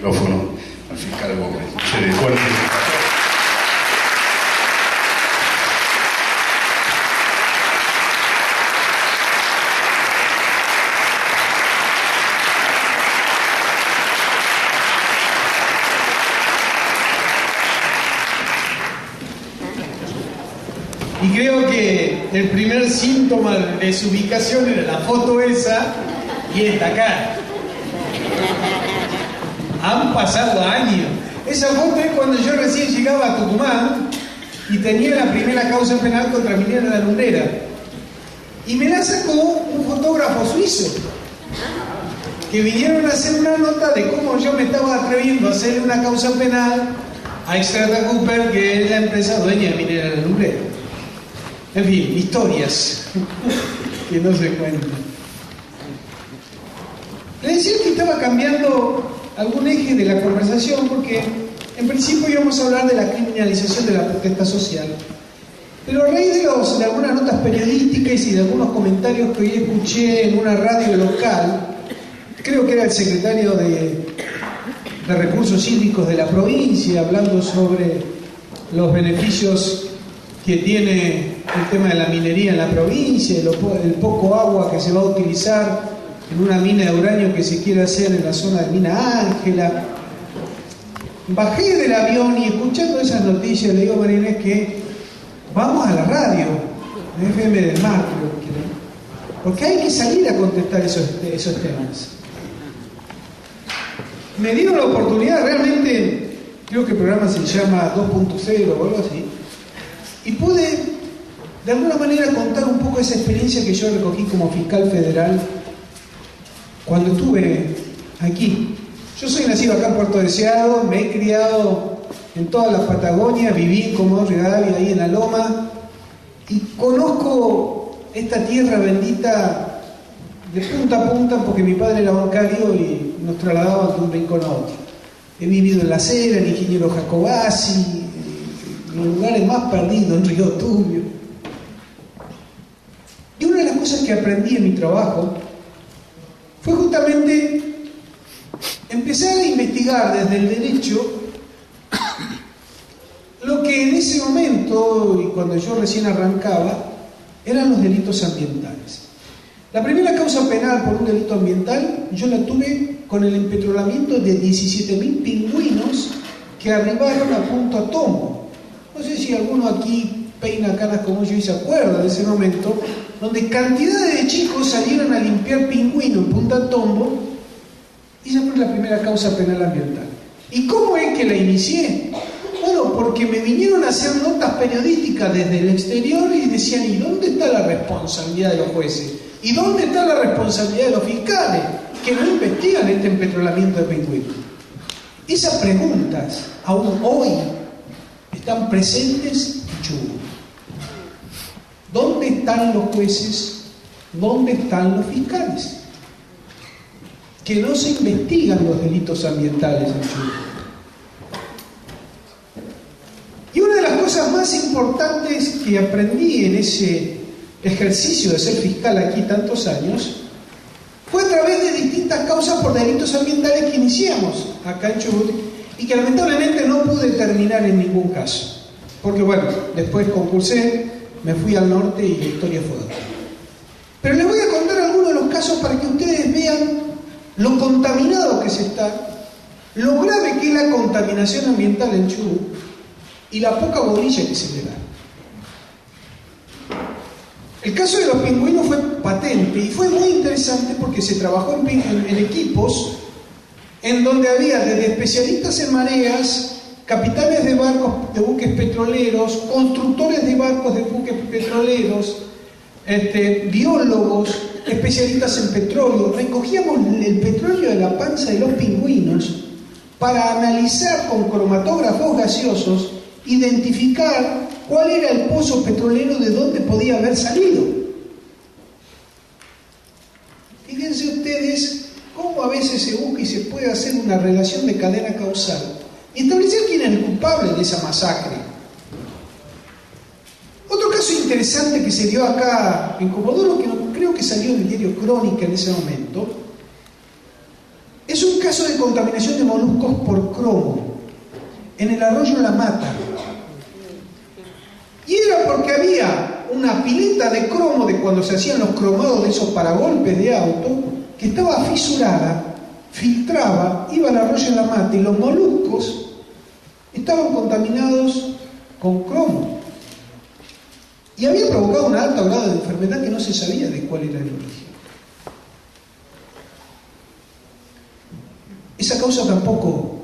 micrófono al fiscal Gómez. Bueno, y creo que el primer síntoma de desubicación era la foto esa y esta cara. Han pasado años. Esa foto es cuando yo recién llegaba a Tucumán y tenía la primera causa penal contra Minera La Lumbrera. Y me la sacó un fotógrafo suizo, que vinieron a hacer una nota de cómo yo me estaba atreviendo a hacer una causa penal a Xstrata Cooper, que es la empresa dueña de Minera La Lumbrera. En fin, historias que no se cuentan. Le decía que estaba cambiando algún eje de la conversación porque en principio íbamos a hablar de la criminalización de la protesta social. Pero a raíz de algunas notas periodísticas y de algunos comentarios que hoy escuché en una radio local, creo que era el secretario de Recursos Hídricos de la provincia, hablando sobre los beneficios que tiene el tema de la minería en la provincia, el poco agua que se va a utilizar en una mina de uranio que se quiere hacer en la zona de Mina Ángela. Bajé del avión y escuchando esas noticias le digo a María Inés que vamos a la radio, FM del Mar, porque hay que salir a contestar esos temas. Me dieron la oportunidad, realmente, creo que el programa se llama 2.0 o algo así, y pude de alguna manera contar un poco esa experiencia que yo recogí como fiscal federal cuando estuve aquí. Yo soy nacido acá en Puerto Deseado, me he criado en toda la Patagonia, viví en Comodoro Rivadavia, ahí en la Loma, y conozco esta tierra bendita de punta a punta porque mi padre era bancario y nos trasladaban de un rincón a otro. He vivido en La Cera, en Ingeniero Jacobasi, en los lugares más perdidos, en Río Turbio. Y una de las cosas que aprendí en mi trabajo fue justamente empezar a investigar desde el derecho lo que en ese momento, y cuando yo recién arrancaba, eran los delitos ambientales. La primera causa penal por un delito ambiental yo la tuve con el empetrolamiento de 17.000 pingüinos que arribaron a Punta Tombo. No sé si alguno aquí peina canas como yo y se acuerda de ese momento, donde cantidades de chicos salieron a limpiar pingüinos en Punta Tombo, y esa fue la primera causa penal ambiental. ¿Y cómo es que la inicié? Bueno, porque me vinieron a hacer notas periodísticas desde el exterior y decían, ¿y dónde está la responsabilidad de los jueces? ¿Y dónde está la responsabilidad de los fiscales que no investigan este empetrolamiento de pingüinos? Esas preguntas aún hoy están presentes en Chubut. ¿Dónde están los jueces? ¿Dónde están los fiscales? Que no se investigan los delitos ambientales en Chubut. Y una de las cosas más importantes que aprendí en ese ejercicio de ser fiscal aquí tantos años fue a través de distintas causas por delitos ambientales que iniciamos acá en Chubut y que lamentablemente no pude terminar en ningún caso. Porque bueno, después concursé, me fui al norte y la historia fue otra. Pero les voy a contar algunos de los casos para que ustedes vean lo contaminado que se está, lo grave que es la contaminación ambiental en Chubut y la poca bolilla que se le da. El caso de los pingüinos fue patente y fue muy interesante porque se trabajó en equipos en donde había desde especialistas en mareas, capitanes de barcos de buques petroleros, constructores de barcos de buques petroleros, biólogos, especialistas en petróleo. Recogíamos el petróleo de la panza de los pingüinos para analizar con cromatógrafos gaseosos, identificar cuál era el pozo petrolero de dónde podía haber salido. Fíjense ustedes cómo a veces se busca y se puede hacer una relación de cadena causal y establecer quién es el culpable de esa masacre. Otro caso interesante que se dio acá en Comodoro, que creo que salió en el diario Crónica en ese momento, es un caso caso de contaminación de moluscos por cromo en el arroyo La Mata. Y era porque había una pileta de cromo de cuando se hacían los cromados de esos paragolpes de auto, que estaba fisurada, filtraba, iba al arroyo La Mata y los moluscos estaban contaminados con cromo. Y había provocado un alto grado de enfermedad que no se sabía de cuál era el origen. Esa causa tampoco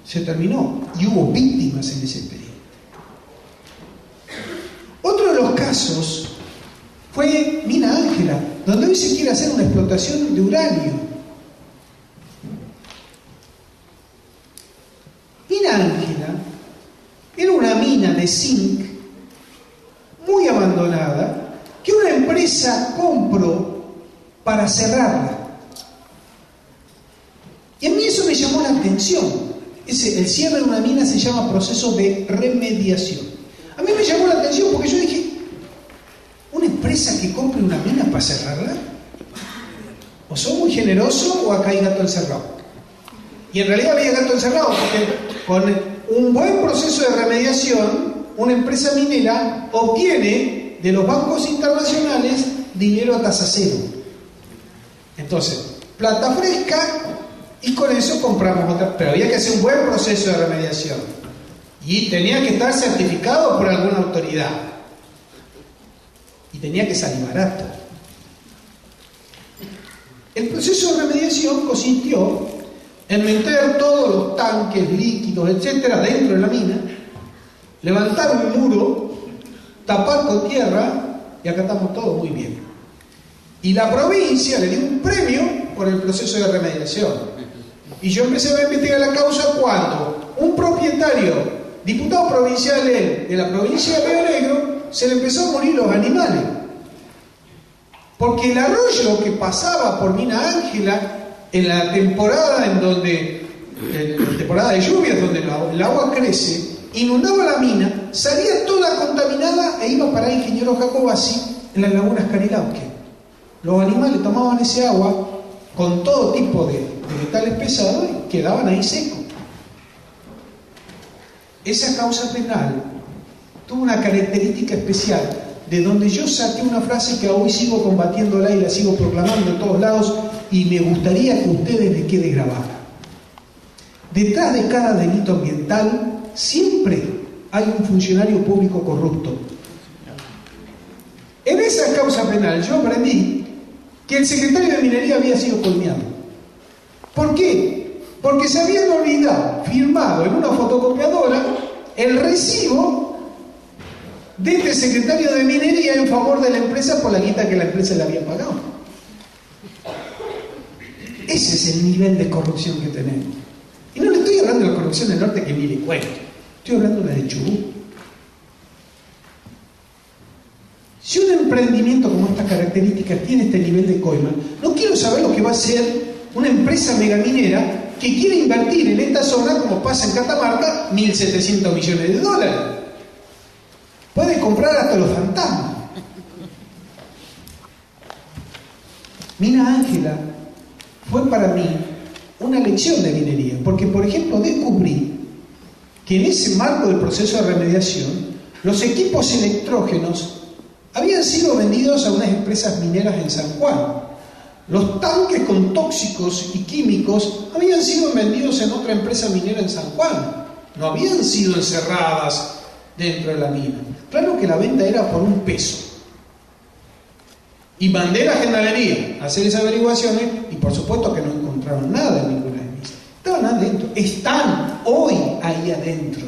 se terminó y hubo víctimas en ese expediente. Otro de los casos fue Mina Ángela, donde hoy se quiere hacer una explotación de uranio. Mina Ángela era una mina de zinc muy abandonada que una empresa compró para cerrarla. Y a mí eso me llamó la atención. El cierre de una mina se llama proceso de remediación. A mí me llamó la atención porque yo dije, ¿una empresa que compre una mina para cerrarla? O son muy generosos o acá hay gato encerrado. Y en realidad había gato encerrado porque con un buen proceso de remediación, una empresa minera obtiene de los bancos internacionales dinero a tasa cero. Entonces, plata fresca y con eso compramos otra. Pero había que hacer un buen proceso de remediación. Y tenía que estar certificado por alguna autoridad. Y tenía que salir barato. El proceso de remediación consistió en meter todos los tanques, líquidos, etcétera, dentro de la mina, levantar un muro, tapar con tierra, y acá estamos todos muy bien. Y la provincia le dio un premio por el proceso de remediación. Y yo empecé a investigar la causa cuando un propietario, diputado provincial de la provincia de Río Negro, se le empezó a morir los animales. Porque el arroyo que pasaba por Mina Ángela en la temporada temporada de lluvias, donde el agua crece, inundaba la mina, salía toda contaminada e iba para el ingeniero Jacobasi en las lagunas Carilauque. Los animales tomaban ese agua con todo tipo de metales pesados y quedaban ahí secos. Esa causa penal tuvo una característica especial, de donde yo saqué una frase que hoy sigo combatiéndola y la sigo proclamando en todos lados, y me gustaría que a ustedes les quede grabada. Detrás de cada delito ambiental siempre hay un funcionario público corrupto. En esa causa penal yo aprendí que el secretario de Minería había sido colmeado. ¿Por qué? Porque se habían olvidado, firmado en una fotocopiadora, el recibo de este secretario de Minería en favor de la empresa por la guita que la empresa le había pagado. Ese es el nivel de corrupción que tenemos. Y no le estoy hablando de la corrupción del norte que ni le cuento. Estoy hablando de la de Chubut. Si un emprendimiento como estas características tiene este nivel de coima, no quiero saber lo que va a hacer una empresa megaminera que quiere invertir en esta zona, como pasa en Catamarca, 1.700 millones de dólares. Puede comprar hasta los fantasmas. Mina Ángela fue para mí una lección de minería, porque, por ejemplo, descubrí que en ese marco del proceso de remediación, los equipos electrógenos habían sido vendidos a unas empresas mineras en San Juan. Los tanques con tóxicos y químicos habían sido vendidos en otra empresa minera en San Juan. No habían sido encerradas dentro de la mina. Claro que la venta era por $1. Y mandé a la gendarmería a hacer esas averiguaciones y por supuesto que no encontraron nada en ninguna de ellas. Estaban adentro, están hoy ahí adentro.